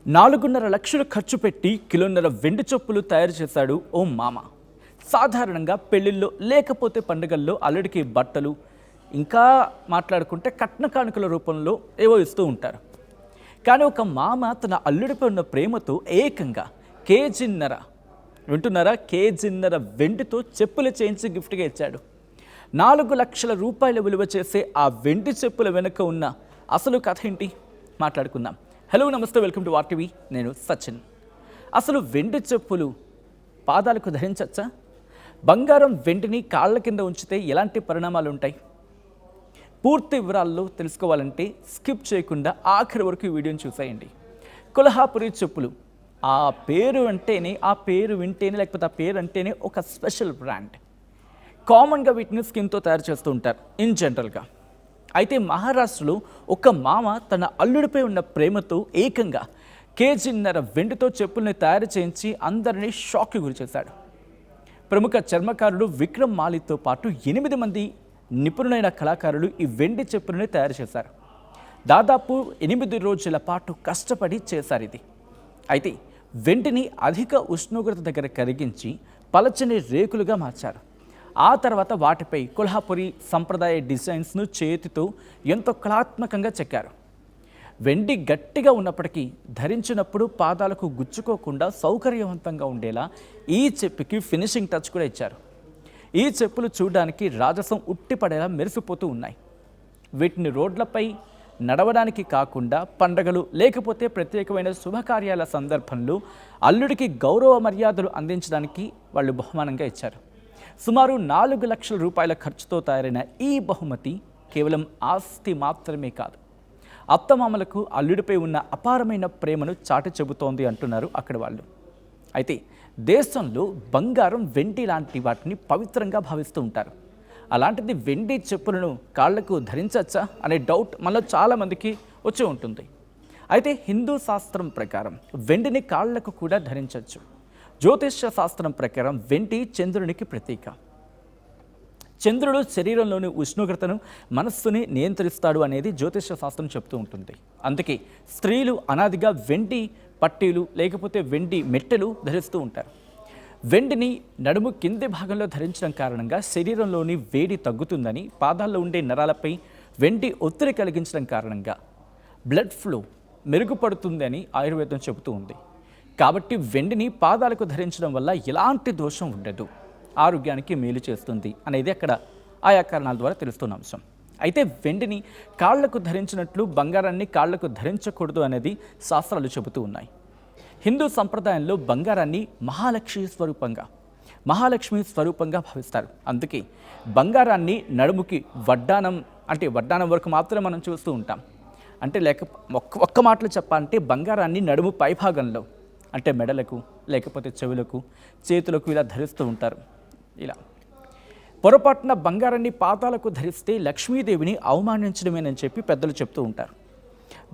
4.5 లక్షలు ఖర్చు పెట్టి కిలోన్నర వెండి చొప్పులు తయారు చేశాడు ఓ మామ. సాధారణంగా పెళ్లిళ్ళు లేకపోతే పండుగల్లో అల్లుడికి బట్టలు ఇంకా మాట్లాడుకుంటే కట్న కానుకల రూపంలో ఏవో ఇస్తూ ఉంటారు. కానీ ఒక మామ తన అల్లుడిపై ఉన్న ప్రేమతో ఏకంగా కేజీన్నర వింటున్నారా కేజీన్నర వెండితో చెప్పులు చేయించి గిఫ్ట్గా ఇచ్చాడు. 4 లక్షల రూపాయల విలువ చేసే ఆ వెండి చెప్పుల వెనుక ఉన్న అసలు కథ ఏంటి మాట్లాడుకుందాం. హలో నమస్తే, వెల్కమ్ టు ఆర్టీవీ. నేను సచిన్. అసలు వెండి చెప్పులు పాదాలకు ధరించచ్చా? బంగారం వెండిని కాళ్ళ కింద ఉంచితే ఎలాంటి పరిణామాలు ఉంటాయి? పూర్తి వివరాల్లో తెలుసుకోవాలంటే స్కిప్ చేయకుండా ఆఖరి వరకు ఈ వీడియోని చూసేయండి. కొల్హాపురి చెప్పులు, ఆ పేరు వింటేనే లేకపోతే ఆ పేరు అంటేనే ఒక స్పెషల్ బ్రాండ్. కామన్గా వీటిని స్కిన్తో తయారు చేస్తూ ఉంటారు ఇన్ జనరల్గా. అయితే మహారాష్ట్రలో ఒక మామ తన అల్లుడిపై ఉన్న ప్రేమతో ఏకంగా కేజీన్నర వెండితో చెప్పుల్ని తయారు చేయించి అందరినీ షాక్కి గురిచేశాడు. ప్రముఖ చర్మకారుడు విక్రమ్ మాలితో పాటు 8 మంది నిపుణులైన కళాకారులు ఈ వెండి చెప్పుల్ని తయారు చేశారు. దాదాపు 8 రోజుల పాటు కష్టపడి చేశారు ఇది. అయితే వెండిని అధిక ఉష్ణోగ్రత దగ్గర కరిగించి పలచని రేకులుగా మార్చారు. ఆ తర్వాత వాటిపై కొల్హాపురి సంప్రదాయ డిజైన్స్ను చేతితో ఎంతో కళాత్మకంగా చెక్కారు. వెండి గట్టిగా ఉన్నప్పటికీ ధరించినప్పుడు పాదాలకు గుచ్చుకోకుండా సౌకర్యవంతంగా ఉండేలా ఈ చెప్పుకి ఫినిషింగ్ టచ్ కూడా ఇచ్చారు. ఈ చెప్పులు చూడడానికి రాజసం ఉట్టిపడేలా మెరిసిపోతూ ఉన్నాయి. వీటిని రోడ్లపై నడవడానికి కాకుండా పండగలు లేకపోతే ప్రత్యేకమైన శుభకార్యాల సందర్భంలో అల్లుడికి గౌరవ మర్యాదలు అందించడానికి వాళ్ళు బహుమానంగా ఇచ్చారు. సుమారు 4 లక్షల రూపాయల ఖర్చుతో తయారైన ఈ బహుమతి కేవలం ఆస్తి మాత్రమే కాదు, అత్తమామలకు అల్లుడిపై ఉన్న అపారమైన ప్రేమను చాటి చెబుతోంది అంటున్నారు అక్కడ వాళ్ళు. అయితే దేశంలో బంగారం, వెండి లాంటి వాటిని పవిత్రంగా భావిస్తూ ఉంటారు. అలాంటిది వెండి చెప్పులను కాళ్లకు ధరించచ్చా అనే డౌట్ మనలో చాలామందికి వచ్చి ఉంటుంది. అయితే హిందూ శాస్త్రం ప్రకారం వెండిని కాళ్లకు కూడా ధరించవచ్చు. జ్యోతిష్య శాస్త్రం ప్రకారం వెండి చంద్రునికి ప్రతీక. చంద్రుడు శరీరంలోని ఉష్ణోగ్రతను, మనస్సుని నియంత్రిస్తాడు అనేది జ్యోతిష్య శాస్త్రం చెప్తూ ఉంటుంది. అందుకే స్త్రీలు అనాదిగా వెండి పట్టీలు లేకపోతే వెండి మెట్టెలు ధరిస్తూ ఉంటారు. వెండిని నడుము కింది భాగంలో ధరించడం కారణంగా శరీరంలోని వేడి తగ్గుతుందని, పాదాల్లో ఉండే నరాలపై వెండి ఒత్తిడి కలిగించడం కారణంగా బ్లడ్ ఫ్లో మెరుగుపడుతుందని ఆయుర్వేదం చెబుతూ ఉంది. కాబట్టి వెండిని పాదాలకు ధరించడం వల్ల ఎలాంటి దోషం ఉండదు, ఆరోగ్యానికి మేలు చేస్తుంది అనేది అక్కడ ఆయా కారణాల ద్వారా తెలుస్తున్న అంశం. అయితే వెండిని కాళ్లకు ధరించినట్లు బంగారాన్ని కాళ్లకు ధరించకూడదు అనేది శాస్త్రాలు చెబుతూ ఉన్నాయి. హిందూ సంప్రదాయంలో బంగారాన్ని మహాలక్ష్మి స్వరూపంగా భావిస్తారు. అందుకే బంగారాన్ని నడుముకి వడ్డానం వరకు మాత్రమే మనం చూస్తూ ఉంటాం. అంటే ఒక్క మాటలు చెప్పాలంటే బంగారాన్ని నడుము పైభాగంలో అంటే మెడలకు లేకపోతే చెవులకు, చేతులకు ఇలా ధరిస్తూ ఉంటారు. ఇలా పొరపాటున బంగారాన్ని పాదాలకు ధరిస్తే లక్ష్మీదేవిని అవమానించడమేనని చెప్పి పెద్దలు చెప్తూ ఉంటారు.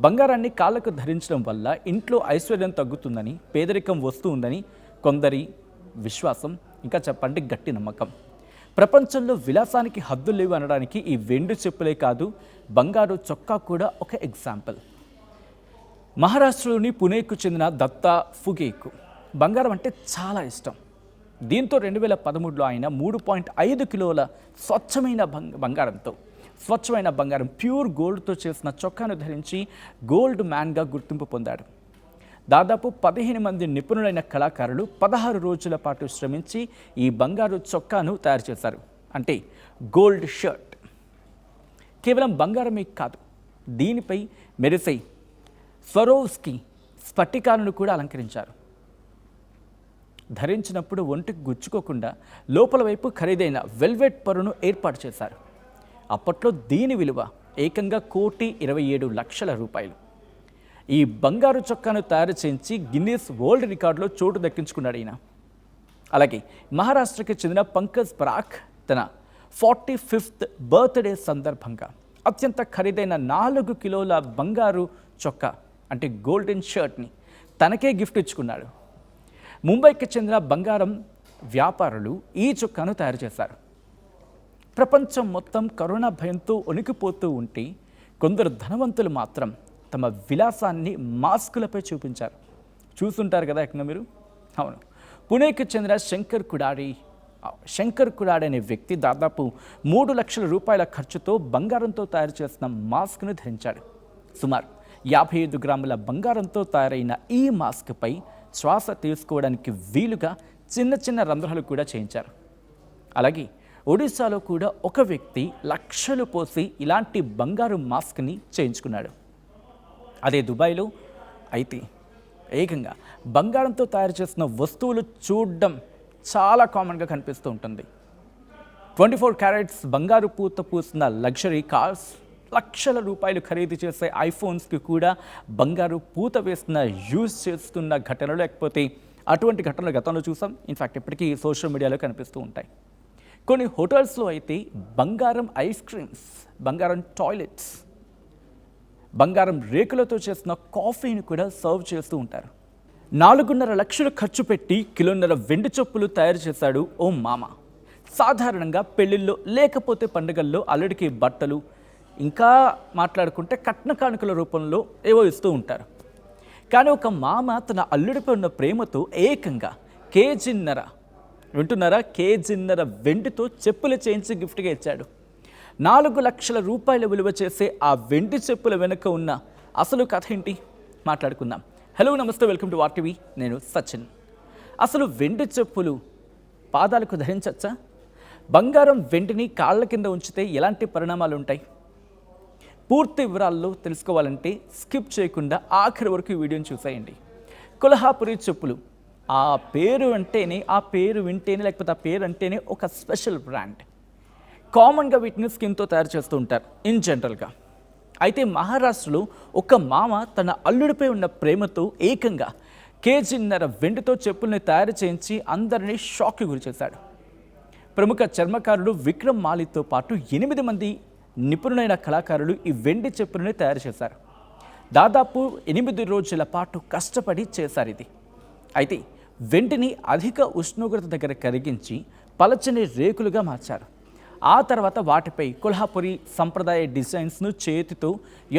బంగారాన్ని కాళ్ళకు ధరించడం వల్ల ఇంట్లో ఐశ్వర్యం తగ్గుతుందని, పేదరికం వస్తుందని కొందరి విశ్వాసం, ఇంకా చెప్పండి గట్టి నమ్మకం. ప్రపంచంలో విలాసానికి హద్దులు లేవు అనడానికి ఈ వెండి చెప్పులే కాదు, బంగారు చొక్కా కూడా ఒక ఎగ్జాంపుల్. మహారాష్ట్రలోని పుణేకు చెందిన దత్తా ఫుగేకు బంగారం అంటే చాలా ఇష్టం. దీంతో 2013లో ఆయన 3.5 కిలోల స్వచ్ఛమైన బంగారం ప్యూర్ గోల్డ్తో చేసిన చొక్కాను ధరించి గోల్డ్ మ్యాన్గా గుర్తింపు పొందాడు. దాదాపు 15 మంది నిపుణులైన కళాకారులు 16 రోజుల పాటు శ్రమించి ఈ బంగారు చొక్కాను తయారు చేశారు. అంటే గోల్డ్ షర్ట్. కేవలం బంగారమే కాదు, దీనిపై మెరిసే స్వరోవ్స్కీ స్ఫటికాలను కూడా అలంకరించారు. ధరించినప్పుడు ఒంటికి గుచ్చుకోకుండా లోపల వైపు ఖరీదైన వెల్వెట్ పొరను ఏర్పాటు చేశారు. అప్పట్లో దీని విలువ ఏకంగా 1,27,00,000 రూపాయలు. ఈ బంగారు చొక్కాను తయారు చేయించి గిన్నీస్ వరల్డ్ రికార్డులో చోటు దక్కించుకున్నాడు ఈయన. అలాగే మహారాష్ట్రకి చెందిన పంకజ్ పరాక్ తన 45th బర్త్డే సందర్భంగా అత్యంత ఖరీదైన 4 కిలోల బంగారు చొక్కా అంటే గోల్డెన్ షర్ట్ని తనకే గిఫ్ట్ ఇచ్చుకున్నాడు. ముంబైకి చెందిన బంగారం వ్యాపారులు ఈ చొక్కాను తయారు చేశారు. ప్రపంచం మొత్తం కరోనా భయంతో వణికిపోతూ ఉంటే కొందరు ధనవంతులు మాత్రం తమ విలాసాన్ని మాస్కులపై చూపించారు. చూస్తుంటారు కదా ఎక్కడ మీరు. అవును, పుణేకి చెందిన శంకర్ కుడాడి అనే వ్యక్తి దాదాపు 3 లక్షల రూపాయల ఖర్చుతో బంగారంతో తయారు చేసిన మాస్క్ను ధరించాడు. సుమారు 55 గ్రాముల బంగారంతో తయారైన ఈ మాస్క్పై శ్వాస తీసుకోవడానికి వీలుగా చిన్న చిన్న రంధ్రాలు కూడా చేయించారు. అలాగే ఒడిశాలో కూడా ఒక వ్యక్తి లక్షలు పోసి ఇలాంటి బంగారు మాస్క్ని చేయించుకున్నాడు. అదే దుబాయ్లో అయితే ఏకంగా బంగారంతో తయారు చేసిన వస్తువులు చూడడం చాలా కామన్గా కనిపిస్తూ ఉంటుంది. 24 క్యారెట్స్ బంగారు పూత పూసిన లగ్జరీ కార్స్, లక్షల రూపాయలు ఖరీదు చేసే ఐఫోన్స్కి కూడా బంగారు పూత వేసిన యూజ్ చేస్తున్న ఘటనలు, లేకపోతే అటువంటి ఘటనలు గతంలో చూసాం. ఇన్ఫ్యాక్ట్ ఇప్పటికీ సోషల్ మీడియాలో కనిపిస్తూ ఉంటాయి. కొన్ని హోటల్స్లో అయితే బంగారం ఐస్ క్రీమ్స్, బంగారం టాయిలెట్స్, బంగారం రేకులతో చేసిన కాఫీని కూడా సర్వ్ చేస్తూ ఉంటారు. 4.5 లక్షలు ఖర్చు పెట్టి 1.5 కిలోల వెండి చెప్పులు తయారు చేశాడు ఓ మామ. సాధారణంగా పెళ్లిళ్ళు లేకపోతే పండుగల్లో అల్లుడికి బట్టలు, ఇంకా మాట్లాడుకుంటే కట్న కానుకల రూపంలో ఏవో ఇస్తూ ఉంటారు. కానీ ఒక మామ తన అల్లుడిపై ఉన్న ప్రేమతో ఏకంగా కేజీన్నర వెండితో చెప్పులు చేయించి గిఫ్ట్గా ఇచ్చాడు. 4 లక్షల రూపాయల విలువ చేసే ఆ వెండి చెప్పుల వెనుక ఉన్న అసలు కథ ఏంటి మాట్లాడుకుందాం. హలో, నమస్తే, వెల్కమ్ టు ఆర్టీవీ. నేను సచిన్. అసలు వెండి చెప్పులు పాదాలకు ధరించచ్చా? బంగారం వెండిని కాళ్ళ కింద ఉంచితే ఎలాంటి పరిణామాలు ఉంటాయి? పూర్తి వివరాల్లో తెలుసుకోవాలంటే స్కిప్ చేయకుండా ఆఖరి వరకు ఈ వీడియోని చూసేయండి. కొల్హాపురి చెప్పులు, ఆ పేరు వింటేనే లేకపోతే ఆ పేరు అంటేనే ఒక స్పెషల్ బ్రాండ్. కామన్గా వీటిని స్కిన్తో తయారు చేస్తూ ఉంటారు ఇన్ జనరల్గా. అయితే మహారాష్ట్రలో ఒక మామ తన అల్లుడిపై ఉన్న ప్రేమతో ఏకంగా 1.5 కేజీన్నర వెండితో చెప్పుల్ని తయారు చేయించి అందరినీ షాక్కి గురి చేశాడు. ప్రముఖ చర్మకారుడు విక్రమ్ మాలితో పాటు 8 మంది నిపుణులైన కళాకారులు ఈ వెండి చెప్పుల్ని తయారు చేశారు. దాదాపు 8 రోజుల పాటు కష్టపడి చేశారు ఇది. అయితే వెండిని అధిక ఉష్ణోగ్రత దగ్గర కరిగించి పలచని రేకులుగా మార్చారు. ఆ తర్వాత వాటిపై కొల్హాపురి సంప్రదాయ డిజైన్స్ను చేతితో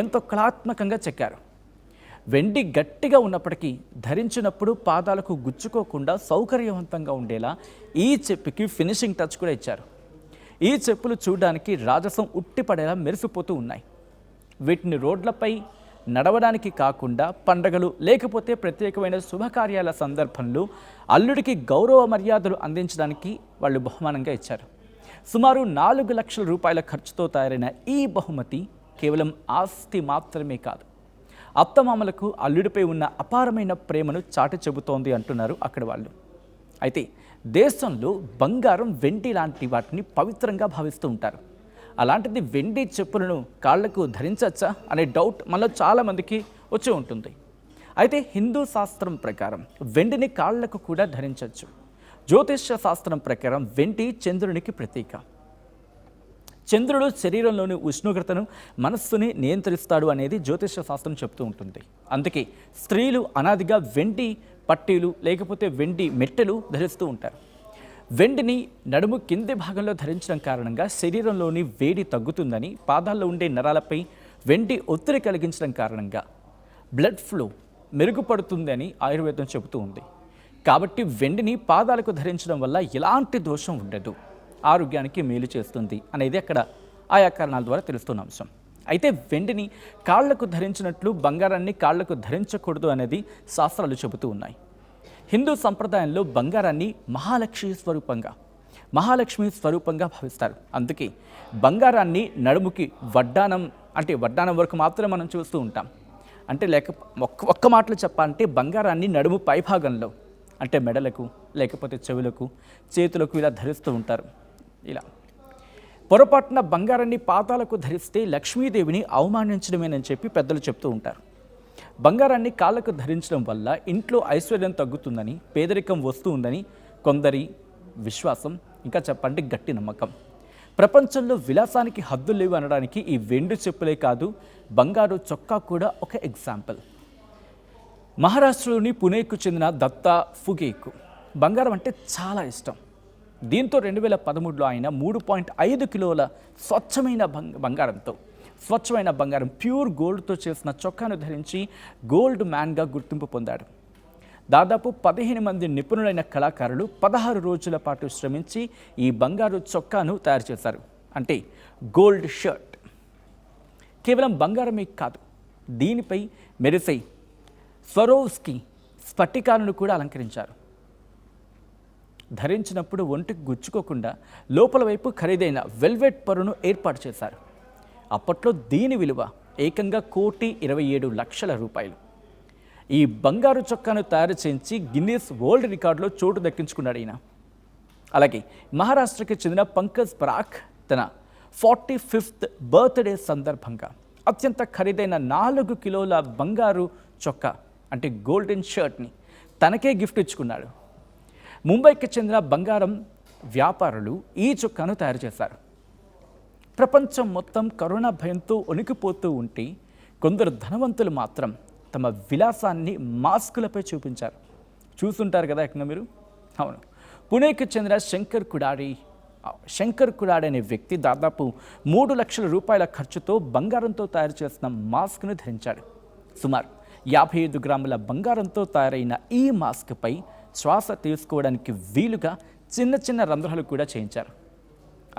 ఎంతో కళాత్మకంగా చెక్కారు. వెండి గట్టిగా ఉన్నప్పటికీ ధరించినప్పుడు పాదాలకు గుచ్చుకోకుండా సౌకర్యవంతంగా ఉండేలా ఈ చెప్పుకి ఫినిషింగ్ టచ్ కూడా ఇచ్చారు. ఈ చెప్పులు చూడడానికి రాజసం ఉట్టిపడేలా మెరిసిపోతూ ఉన్నాయి. వీటిని రోడ్లపై నడవడానికి కాకుండా పండగలు లేకపోతే ప్రత్యేకమైన శుభకార్యాల సందర్భంలో అల్లుడికి గౌరవ మర్యాదలు అందించడానికి వాళ్ళు బహుమానంగా ఇచ్చారు. సుమారు 4 లక్షల రూపాయల ఖర్చుతో తయారైన ఈ బహుమతి కేవలం ఆస్తి మాత్రమే కాదు, అత్తమామలకు అల్లుడిపై ఉన్న అపారమైన ప్రేమను చాటి చెబుతోంది అంటున్నారు అక్కడ వాళ్ళు. అయితే దేశంలో బంగారం, వెండి లాంటి వాటిని పవిత్రంగా భావిస్తూ ఉంటారు. అలాంటిది వెండి చెప్పులను కాళ్లకు ధరించచ్చా అనే డౌట్ మనలో చాలామందికి వచ్చి ఉంటుంది. అయితే హిందూ శాస్త్రం ప్రకారం వెండిని కాళ్లకు కూడా ధరించవచ్చు. జ్యోతిష్య శాస్త్రం ప్రకారం వెండి చంద్రునికి ప్రతీక. చంద్రుడు శరీరంలోని ఉష్ణోగ్రతను, మనస్సుని నియంత్రిస్తాడు అనేది జ్యోతిష్య శాస్త్రం చెప్తూ ఉంటుంది. అందుకే స్త్రీలు అనాదిగా వెండి పట్టీలు లేకపోతే వెండి మెట్టెలు ధరిస్తూ ఉంటారు. వెండిని నడుము కింది భాగంలో ధరించడం కారణంగా శరీరంలోని వేడి తగ్గుతుందని, పాదాల్లో ఉండే నరాలపై వెండి ఒత్తిడి కలిగించడం కారణంగా బ్లడ్ ఫ్లో మెరుగుపడుతుందని ఆయుర్వేదం చెబుతూ ఉంది. కాబట్టి వెండిని పాదాలకు ధరించడం వల్ల ఎలాంటి దోషం ఉండదు, ఆరోగ్యానికి మేలు చేస్తుంది అనేది అక్కడ ఆయా కారణాల ద్వారా తెలుస్తున్న అంశం. అయితే వెండిని కాళ్లకు ధరించినట్లు బంగారాన్ని కాళ్లకు ధరించకూడదు అనేది శాస్త్రాలు చెబుతూ ఉన్నాయి. హిందూ సంప్రదాయంలో బంగారాన్ని మహాలక్ష్మి స్వరూపంగా భావిస్తారు. అందుకే బంగారాన్ని నడుముకి వడ్డానం వరకు మాత్రమే మనం చూస్తూ ఉంటాం. అంటే ఒక్క మాటలు చెప్పాలంటే బంగారాన్ని నడుము పైభాగంలో, అంటే మెడలకు లేకపోతే చెవులకు, చేతులకు ఇలా ధరిస్తూ ఉంటారు. ఇలా పొరపాటున బంగారాన్ని పాదాలకు ధరిస్తే లక్ష్మీదేవిని అవమానించడమేనని చెప్పి పెద్దలు చెప్తూ ఉంటారు. బంగారాన్ని కాళ్ళకు ధరించడం వల్ల ఇంట్లో ఐశ్వర్యం తగ్గుతుందని, పేదరికం వస్తుందని కొందరి విశ్వాసం, ఇంకా చెప్పండి గట్టి నమ్మకం. ప్రపంచంలో విలాసానికి హద్దులు లేవు అనడానికి ఈ వెండి చెప్పులే కాదు, బంగారు చొక్కా కూడా ఒక ఎగ్జాంపుల్. మహారాష్ట్రలోని పుణేకు చెందిన దత్తా ఫుగేకు బంగారం అంటే చాలా ఇష్టం. దీంతో 2013లో ఆయన 3.5 కిలోల స్వచ్ఛమైన బంగారంతో స్వచ్ఛమైన బంగారం ప్యూర్ గోల్డ్తో చేసిన చొక్కాను ధరించి గోల్డ్ మ్యాన్గా గుర్తింపు పొందాడు. దాదాపు 15 మంది నిపుణులైన కళాకారులు 16 రోజుల పాటు శ్రమించి ఈ బంగారు చొక్కాను తయారు చేశారు. అంటే గోల్డ్ షర్ట్. కేవలం బంగారమే కాదు, దీనిపై మెరిసే స్వరోవ్స్కీ స్ఫటికాలను కూడా అలంకరించారు. ధరించినప్పుడు ఒంటికి గుచ్చుకోకుండా లోపల వైపు ఖరీదైన వెల్వెట్ పొరను ఏర్పాటు చేశారు. అప్పట్లో దీని విలువ ఏకంగా 1,27,00,000 రూపాయలు. ఈ బంగారు చొక్కాను తయారు చేయించి గిన్నీస్ వరల్డ్ రికార్డులో చోటు దక్కించుకున్నాడు ఈయన. అలాగే మహారాష్ట్రకి చెందిన పంకజ్ పరాక్ తన 45th బర్త్డే సందర్భంగా అత్యంత ఖరీదైన 4 కిలోల బంగారు చొక్కా అంటే గోల్డెన్ షర్ట్ని తనకే గిఫ్ట్ ఇచ్చుకున్నాడు. ముంబైకి చెందిన బంగారం వ్యాపారులు ఈ చొక్కాను తయారు చేశారు. ప్రపంచం మొత్తం కరోనా భయంతో వణికిపోతూ ఉంటే కొందరు ధనవంతులు మాత్రం తమ విలాసాన్ని మాస్కులపై చూపించారు. చూస్తుంటారు కదా ఎక్కడ మీరు. అవును, పుణేకి చెందిన శంకర్ కుడాడి అనే వ్యక్తి దాదాపు 3 లక్షల రూపాయల ఖర్చుతో బంగారంతో తయారు చేసిన మాస్క్ను ధరించాడు. సుమారు 55 గ్రాముల బంగారంతో తయారైన ఈ మాస్క్పై శ్వాస తీసుకోవడానికి వీలుగా చిన్న చిన్న రంధ్రాలు కూడా చేయించారు.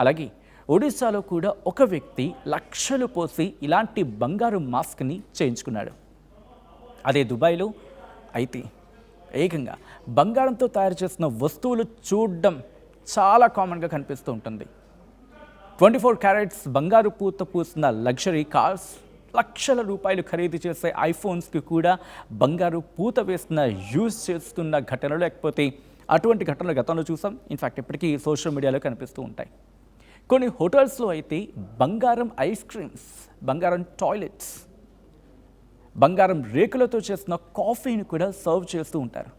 అలాగే ఒడిశాలో కూడా ఒక వ్యక్తి లక్షలు పోసి ఇలాంటి బంగారు మాస్క్ని చేయించుకున్నాడు. అదే దుబాయ్లో అయితే ఏకంగా బంగారంతో తయారు చేసిన వస్తువులు చూడడం చాలా కామన్గా కనిపిస్తూ ఉంటుంది. 24 క్యారెట్స్ బంగారు పూత పూసిన లగ్జరీ కార్స్, లక్షల రూపాయలు ఖరీదు చేసే ఐఫోన్స్కి కూడా బంగారు పూత వేసిన యూజ్ చేస్తున్న ఘటనలు, లేకపోతే అటువంటి ఘటనలు గతంలో చూసాం. ఇన్ఫ్యాక్ట్ ఇప్పటికీ సోషల్ మీడియాలో కనిపిస్తూ ఉంటాయి. కొన్ని హోటల్స్లో అయితే బంగారం ఐస్ క్రీమ్స్, బంగారం టాయిలెట్స్, బంగారం రేకులతో చేసిన కాఫీని కూడా సర్వ్ చేస్తూ ఉంటారు.